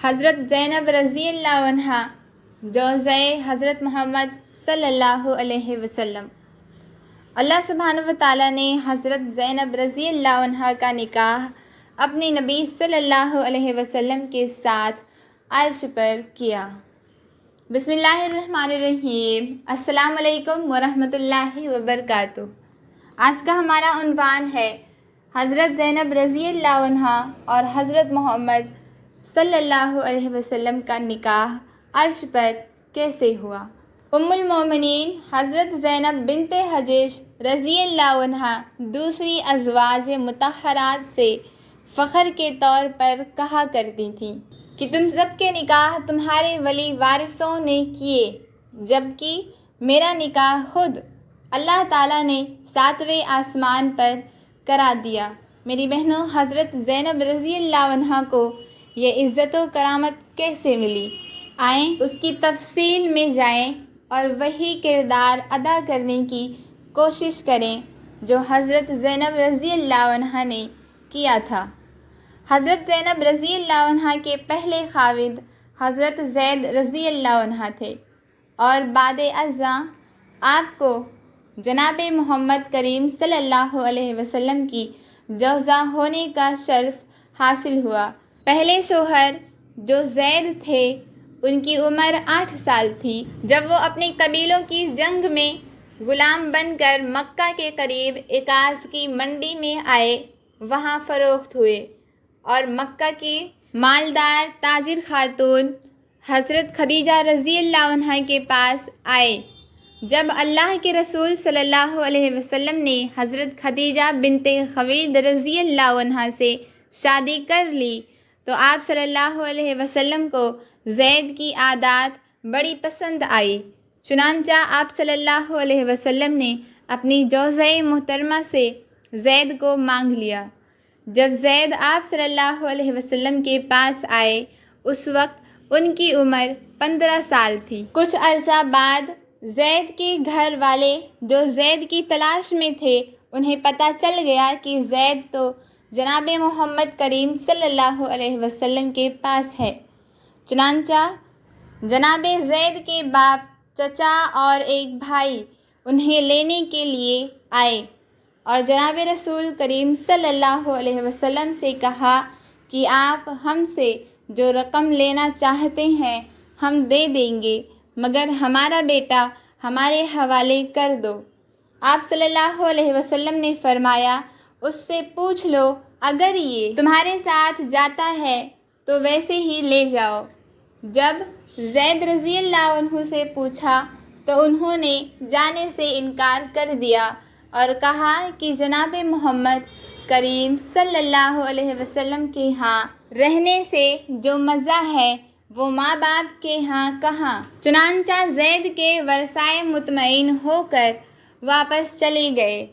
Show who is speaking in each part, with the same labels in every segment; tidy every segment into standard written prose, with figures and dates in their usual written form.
Speaker 1: حضرت زینب رضی اللہ عنہ جوزہ حضرت محمد صلی اللہ علیہ وسلم۔ اللہ سبحانہ و تعالیٰ نے حضرت زینب رضی اللہ عنہ کا نکاح اپنے نبی صلی اللہ علیہ وسلم کے ساتھ عرش پر کیا۔ بسم اللہ الرحمن الرحیم۔ السلام علیکم ورحمۃ اللہ وبرکاتہ۔ آج کا ہمارا عنوان ہے حضرت زینب رضی اللہ عنہ اور حضرت محمد صلی اللہ علیہ وسلم کا نکاح عرش پر کیسے ہوا۔ ام المومنین حضرت زینب بنت حجیش رضی اللہ عنہ دوسری ازواج مطہرات سے فخر کے طور پر کہا کرتی تھیں کہ تم سب کے نکاح تمہارے ولی وارثوں نے کیے، جبکہ میرا نکاح خود اللہ تعالیٰ نے 7ویں آسمان پر کرا دیا۔ میری بہنوں، حضرت زینب رضی اللہ عنہ کو یہ عزت و کرامت کیسے ملی؟ آئیں اس کی تفصیل میں جائیں اور وہی کردار ادا کرنے کی کوشش کریں جو حضرت زینب رضی اللہ عنہ نے کیا تھا۔ حضرت زینب رضی اللہ عنہ کے پہلے خاوند حضرت زید رضی اللہ عنہ تھے اور بعد ازاں آپ کو جناب محمد کریم صلی اللہ علیہ وسلم کی جوزہ ہونے کا شرف حاصل ہوا۔ پہلے شوہر جو زید تھے، ان کی عمر 8 سال تھی جب وہ اپنے قبیلوں کی جنگ میں غلام بن کر مکہ کے قریب عکاظ کی منڈی میں آئے، وہاں فروخت ہوئے اور مکہ کی مالدار تاجر خاتون حضرت خدیجہ رضی اللہ عنہ کے پاس آئے۔ جب اللہ کے رسول صلی اللہ علیہ وسلم نے حضرت خدیجہ بنت خویلد رضی اللہ عنہ سے شادی کر لی تو آپ صلی اللہ علیہ وسلم کو زید کی عادات بڑی پسند آئی، چنانچہ آپ صلی اللہ علیہ وسلم نے اپنی جوزہ محترمہ سے زید کو مانگ لیا۔ جب زید آپ صلی اللہ علیہ وسلم کے پاس آئے، اس وقت ان کی عمر 15 سال تھی۔ کچھ عرصہ بعد زید کے گھر والے جو زید کی تلاش میں تھے، انہیں پتہ چل گیا کہ زید تو جناب محمد کریم صلی اللہ علیہ وسلم کے پاس ہے۔ چنانچہ جناب زید کے باپ، چچا اور ایک بھائی انہیں لینے کے لیے آئے اور جناب رسول کریم صلی اللہ علیہ وسلم سے کہا کہ آپ ہم سے جو رقم لینا چاہتے ہیں ہم دے دیں گے، مگر ہمارا بیٹا ہمارے حوالے کر دو۔ آپ صلی اللہ علیہ وسلم نے فرمایا، اس سے پوچھ لو، اگر یہ تمہارے ساتھ جاتا ہے تو ویسے ہی لے جاؤ۔ جب زید رضی اللہ عنہ سے پوچھا تو انہوں نے جانے سے انکار کر دیا اور کہا کہ جناب محمد کریم صلی اللہ علیہ وسلم کے ہاں رہنے سے جو مزہ ہے وہ ماں باپ کے ہاں کہاں۔ چنانچہ زید کے ورثائے مطمئن ہو کر واپس چلے گئے۔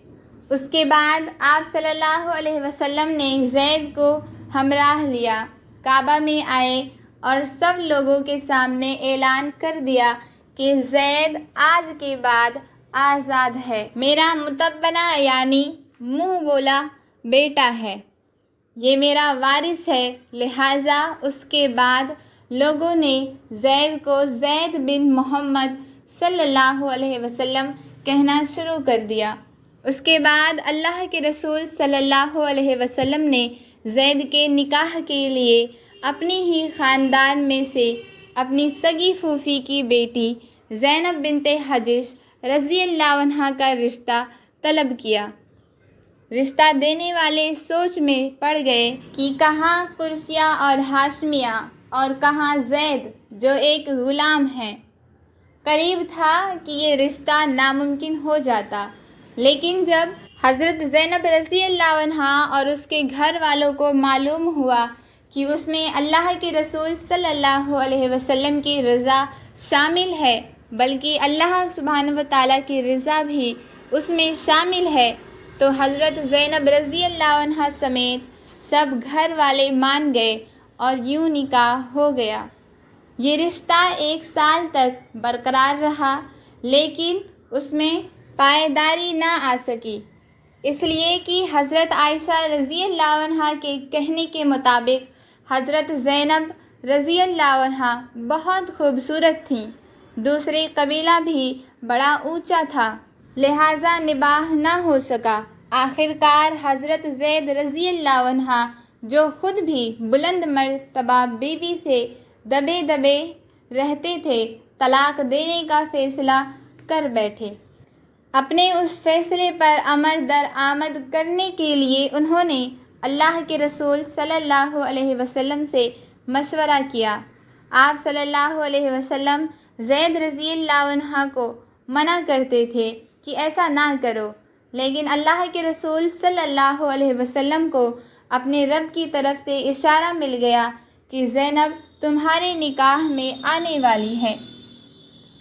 Speaker 1: اس کے بعد آپ صلی اللہ علیہ وسلم نے زید کو ہمراہ لیا، کعبہ میں آئے اور سب لوگوں کے سامنے اعلان کر دیا کہ زید آج کے بعد آزاد ہے، میرا متبنہ یعنی منہ بولا بیٹا ہے، یہ میرا وارث ہے۔ لہٰذا اس کے بعد لوگوں نے زید کو زید بن محمد صلی اللہ علیہ وسلم کہنا شروع کر دیا۔ اس کے بعد اللہ کے رسول صلی اللہ علیہ وسلم نے زید کے نکاح کے لیے اپنی ہی خاندان میں سے اپنی سگی پھوپھی کی بیٹی زینب بنت حجیش رضی اللہ عنہ کا رشتہ طلب کیا۔ رشتہ دینے والے سوچ میں پڑ گئے کہ کہاں قریشیہ اور ہاشمیہ اور کہاں زید جو ایک غلام ہے۔ قریب تھا کہ یہ رشتہ ناممکن ہو جاتا، لیکن جب حضرت زینب رضی اللہ عنہ اور اس کے گھر والوں کو معلوم ہوا کہ اس میں اللہ کے رسول صلی اللہ علیہ وسلم کی رضا شامل ہے، بلکہ اللہ سبحانہ و تعالیٰ کی رضا بھی اس میں شامل ہے، تو حضرت زینب رضی اللہ عنہ سمیت سب گھر والے مان گئے اور یوں نکاح ہو گیا۔ یہ رشتہ 1 سال تک برقرار رہا، لیکن اس میں پائیداری نہ آ سکی، اس لیے کہ حضرت عائشہ رضی اللہ عنہ کے کہنے کے مطابق حضرت زینب رضی اللہ عنہا بہت خوبصورت تھیں، دوسرے قبیلہ بھی بڑا اونچا تھا، لہٰذا نباہ نہ ہو سکا۔ آخر کار حضرت زید رضی اللہ عنہ جو خود بھی بلند مرتبہ بیوی سے دبے دبے رہتے تھے، طلاق دینے کا فیصلہ کر بیٹھے۔ اپنے اس فیصلے پر عمل درآمد کرنے کے لیے انہوں نے اللہ کے رسول صلی اللہ علیہ وسلم سے مشورہ کیا۔ آپ صلی اللہ علیہ وسلم زید رضی اللہ عنہ کو منع کرتے تھے کہ ایسا نہ کرو، لیکن اللہ کے رسول صلی اللہ علیہ وسلم کو اپنے رب کی طرف سے اشارہ مل گیا کہ زینب تمہارے نکاح میں آنے والی ہے۔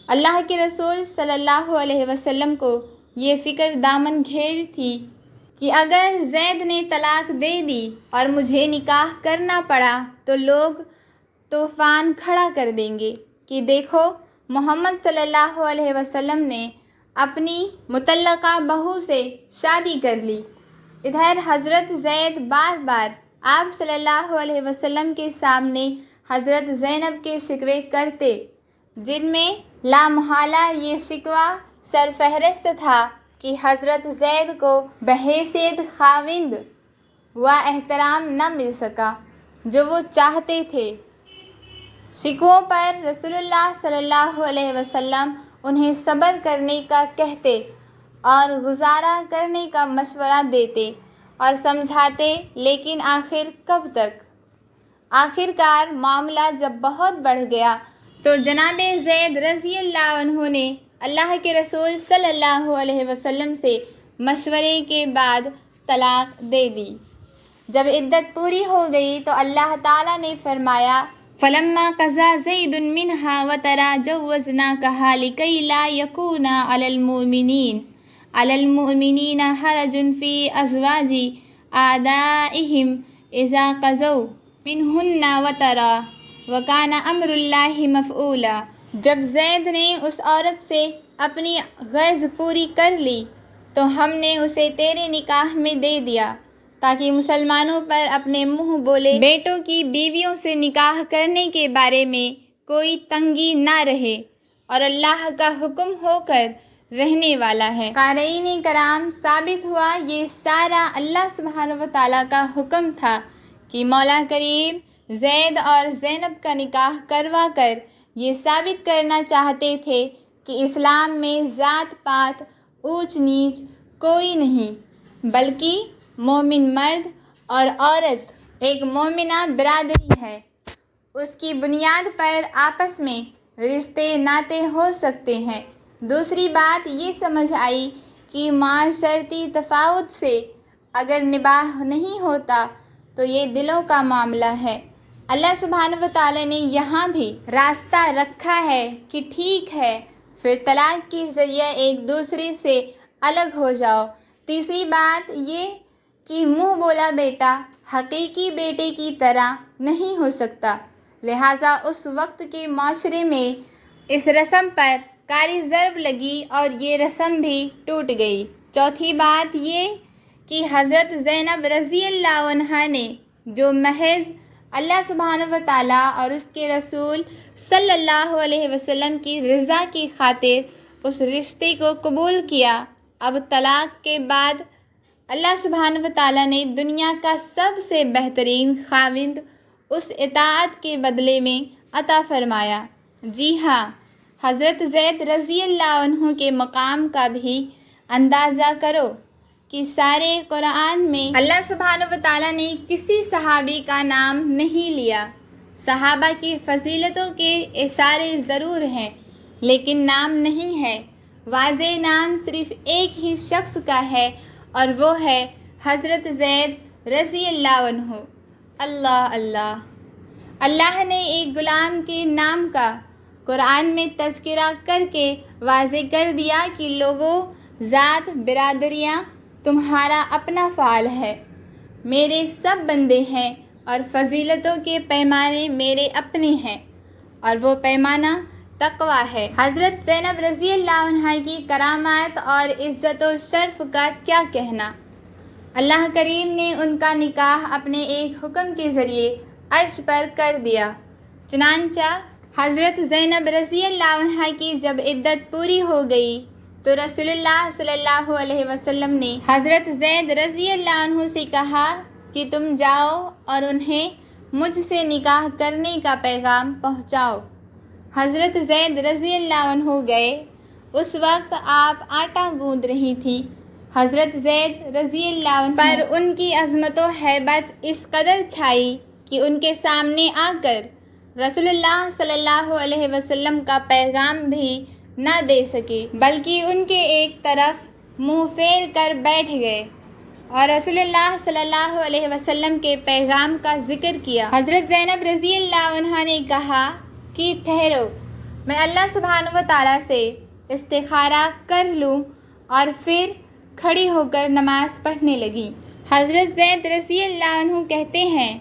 Speaker 1: اللہ کے رسول صلی اللہ علیہ وسلم کو یہ فکر دامن گھیر تھی کہ اگر زید نے طلاق دے دی اور مجھے نکاح کرنا پڑا تو لوگ طوفان کھڑا کر دیں گے کہ دیکھو محمد صلی اللہ علیہ وسلم نے اپنی مطلقہ بہو سے شادی کر لی۔ ادھر حضرت زید بار بار آپ صلی اللہ علیہ وسلم کے سامنے حضرت زینب کے شکوے کرتے، جن میں لامحالہ یہ شکوہ سرفہرست تھا کہ حضرت زید کو بحیثیت خاوند و احترام نہ مل سکا جو وہ چاہتے تھے۔ شکووں پر رسول اللہ صلی اللہ علیہ وسلم انہیں صبر کرنے کا کہتے اور گزارا کرنے کا مشورہ دیتے اور سمجھاتے، لیکن آخر کب تک؟ آخر کار معاملہ جب بہت بڑھ گیا تو جناب زید رضی اللہ عنہ نے اللہ کے رسول صلی اللہ علیہ وسلم سے مشورے کے بعد طلاق دے دی۔ جب عدت پوری ہو گئی تو اللہ تعالیٰ نے فرمایا فَلَمَّا قَضَىٰ زَيْدٌ مِّنْهَا وَطَرًا جَوَّزْنَاكَهَا لِكَيْ لَا يَكُونَ عَلَى الْمُؤْمِنِينَ حَرَجٌ فِي أَزْوَاجِ آبَائِهِمْ إِذَا قَضَوْا مِنْهُنَّ وَطَرًا وَكَانَ أَمْرُ اللَّهِ مَفْعُولًا۔ جب زید نے اس عورت سے اپنی غرض پوری کر لی تو ہم نے اسے تیرے نکاح میں دے دیا تاکہ مسلمانوں پر اپنے منہ بولے بیٹوں کی بیویوں سے نکاح کرنے کے بارے میں کوئی تنگی نہ رہے، اور اللہ کا حکم ہو کر رہنے والا ہے۔ قارئین کرام، ثابت ہوا یہ سارا اللہ سبحانہ و تعالیٰ کا حکم تھا کہ مولا کریم زید اور زینب کا نکاح کروا کر یہ ثابت کرنا چاہتے تھے کہ اسلام میں ذات پات اونچ نیچ کوئی نہیں، بلکہ مومن مرد اور عورت ایک مومنہ برادری ہے۔ اس کی بنیاد پر آپس میں رشتے ناطے ہو سکتے ہیں۔ دوسری بات یہ سمجھ آئی کہ معاشرتی تفاوت سے اگر نباہ نہیں ہوتا تو یہ دلوں کا معاملہ ہے۔ اللہ سبحانہ و تعالیٰ نے یہاں بھی راستہ رکھا ہے کہ ٹھیک ہے پھر طلاق کے ذریعے ایک دوسرے سے الگ ہو جاؤ۔ تیسری بات یہ کہ منہ بولا بیٹا حقیقی بیٹے کی طرح نہیں ہو سکتا، لہٰذا اس وقت کے معاشرے میں اس رسم پر کاری ضرب لگی اور یہ رسم بھی ٹوٹ گئی۔ چوتھی بات یہ کہ حضرت زینب رضی اللہ عنہا نے جو محض اللہ سبحانہ و تعالیٰ اور اس کے رسول صلی اللہ علیہ وسلم کی رضا کی خاطر اس رشتے کو قبول کیا، اب طلاق کے بعد اللہ سبحانہ و تعالیٰ نے دنیا کا سب سے بہترین خاوند اس اطاعت کے بدلے میں عطا فرمایا۔ جی ہاں، حضرت زید رضی اللہ عنہ کے مقام کا بھی اندازہ کرو کہ سارے قرآن میں اللہ سبحانہ و تعالیٰ نے کسی صحابی کا نام نہیں لیا۔ صحابہ کی فضیلتوں کے اشارے ضرور ہیں لیکن نام نہیں ہے۔ واضح نام صرف ایک ہی شخص کا ہے اور وہ ہے حضرت زید رضی اللہ عنہ۔ اللہ اللہ، اللہ نے ایک غلام کے نام کا قرآن میں تذکرہ کر کے واضح کر دیا کہ لوگوں، ذات، برادریاں تمہارا اپنا فعال ہے، میرے سب بندے ہیں اور فضیلتوں کے پیمانے میرے اپنے ہیں، اور وہ پیمانہ تقویٰ ہے۔ حضرت زینب رضی اللہ عنہ کی کرامات اور عزت و شرف کا کیا کہنا۔ اللہ کریم نے ان کا نکاح اپنے ایک حکم کے ذریعے عرش پر کر دیا۔ چنانچہ حضرت زینب رضی اللہ عنہا کی جب عدت پوری ہو گئی تو رسول اللہ صلی اللہ علیہ وسلم نے حضرت زید رضی اللہ عنہ سے کہا کہ تم جاؤ اور انہیں مجھ سے نکاح کرنے کا پیغام پہنچاؤ۔ حضرت زید رضی اللہ عنہ گئے۔ اس وقت آپ آٹا گوندھ رہی تھی۔ حضرت زید رضی اللہ عنہ پر ان کی عظمت و ہیبت اس قدر چھائی کہ ان کے سامنے آ کر رسول اللہ صلی اللہ علیہ وسلم کا پیغام بھی نہ دے سکے، بلکہ ان کے ایک طرف منہ پھیر کر بیٹھ گئے اور رسول اللہ صلی اللہ علیہ وسلم کے پیغام کا ذکر کیا۔ حضرت زینب رضی اللہ عنہا نے کہا کہ ٹھہرو، میں اللہ سبحانہ و تعالیٰ سے استخارہ کر لوں، اور پھر کھڑی ہو کر نماز پڑھنے لگی۔ حضرت زید رضی اللہ عنہ کہتے ہیں،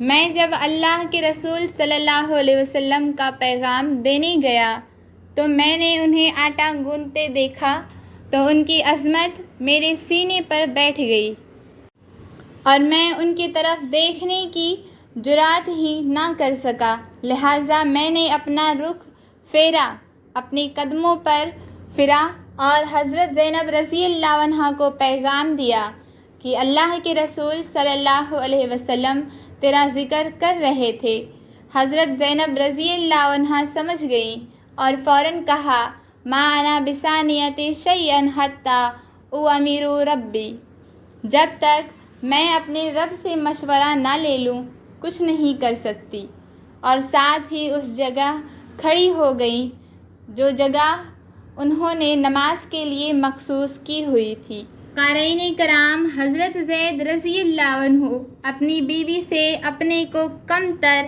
Speaker 1: میں جب اللہ کے رسول صلی اللہ علیہ وسلم کا پیغام دینے گیا تو میں نے انہیں آٹا گوندھتے دیکھا تو ان کی عظمت میرے سینے پر بیٹھ گئی اور میں ان کی طرف دیکھنے کی جرات ہی نہ کر سکا، لہٰذا میں نے اپنا رخ پھیرا، اپنے قدموں پر پھرا اور حضرت زینب رضی اللہ عنہا کو پیغام دیا کہ اللہ کے رسول صلی اللہ علیہ وسلم تیرا ذکر کر رہے تھے۔ حضرت زینب رضی اللہ عنہا سمجھ گئیں اور فوراً کہا، ما انا بثانیۃ شیئا حتی اوامر ربی، جب تک میں اپنے رب سے مشورہ نہ لے لوں کچھ نہیں کر سکتی، اور ساتھ ہی اس جگہ کھڑی ہو گئیں جو جگہ انہوں نے نماز کے لیے مخصوص کی ہوئی تھی۔ قارئین کرام، حضرت زید رضی اللہ عنہ اپنی بیوی سے اپنے کو کم تر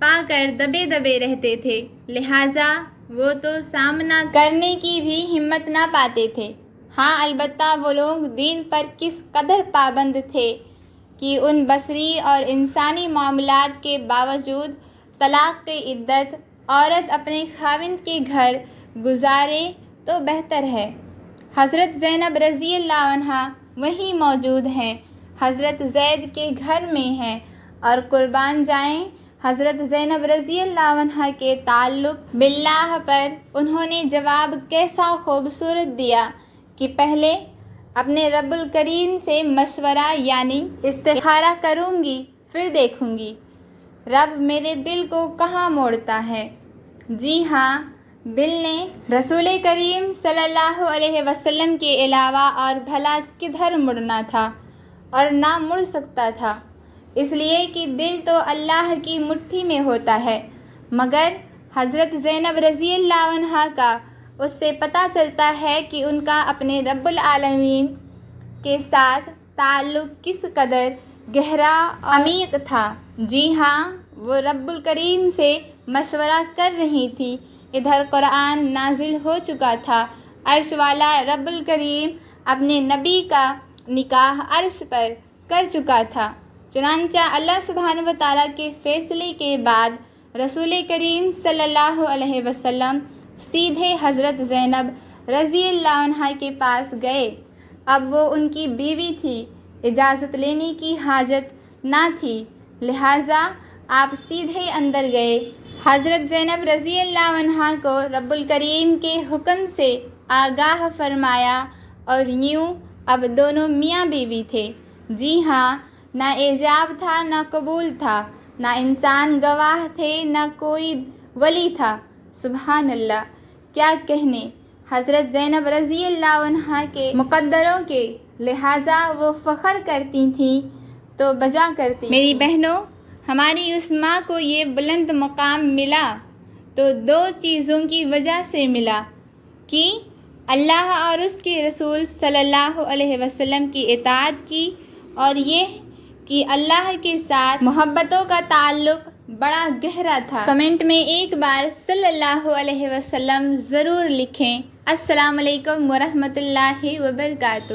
Speaker 1: پا کر دبے دبے رہتے تھے، لہٰذا وہ تو سامنا کرنے کی بھی ہمت نہ پاتے تھے۔ ہاں، البتہ وہ لوگ دین پر کس قدر پابند تھے کہ ان بصری اور انسانی معاملات کے باوجود طلاق کی عدت عورت اپنے خاوند کے گھر گزارے تو بہتر ہے۔ حضرت زینب رضی اللہ عنہا وہیں موجود ہیں، حضرت زید کے گھر میں ہیں، اور قربان جائیں حضرت زینب رضی اللہ عنہا کے تعلق باللہ پر انہوں نے جواب کیسا خوبصورت دیا کہ پہلے اپنے رب الکریم سے مشورہ یعنی استخارہ کروں گی، پھر دیکھوں گی رب میرے دل کو کہاں موڑتا ہے۔ جی ہاں، دل نے رسول کریم صلی اللہ علیہ وسلم کے علاوہ اور بھلا کدھر مڑنا تھا، اور نہ مڑ سکتا تھا، اس لیے کہ دل تو اللہ کی مٹھی میں ہوتا ہے۔ مگر حضرت زینب رضی اللہ عنہا کا اس سے پتہ چلتا ہے کہ ان کا اپنے رب العالمین کے ساتھ تعلق کس قدر گہرا اور عمیق تھا۔ جی ہاں، وہ رب الکریم سے مشورہ کر رہی تھی، ادھر قرآن نازل ہو چکا تھا، عرش والا رب الکریم اپنے نبی کا نکاح عرش پر کر چکا تھا۔ چنانچہ اللہ سبحانہ و تعالیٰ کے فیصلے کے بعد رسول کریم صلی اللہ علیہ وسلم سیدھے حضرت زینب رضی اللہ عنہا کے پاس گئے۔ اب وہ ان کی بیوی تھی، اجازت لینے کی حاجت نہ تھی، لہٰذا آپ سیدھے اندر گئے۔ حضرت زینب رضی اللہ عنہا کو رب الکریم کے حکم سے آگاہ فرمایا، اور یوں اب دونوں میاں بیوی تھے۔ جی ہاں، نہ ایجاب تھا نہ قبول تھا، نہ انسان گواہ تھے نہ کوئی ولی تھا۔ سبحان اللہ، کیا کہنے حضرت زینب رضی اللہ عنہا کے مقدروں کے، لہٰذا وہ فخر کرتی تھیں تو بجا کرتی۔ میری بہنوں، ہماری اس ماں کو یہ بلند مقام ملا تو دو چیزوں کی وجہ سے ملا کہ اللہ اور اس کے رسول صلی اللہ علیہ وسلم کی اطاعت کی، اور یہ کہ اللہ کے ساتھ محبتوں کا تعلق بڑا گہرا تھا۔ کمنٹ میں ایک بار صلی اللہ علیہ وسلم ضرور لکھیں۔ السلام علیکم ورحمۃ اللہ وبرکاتہ۔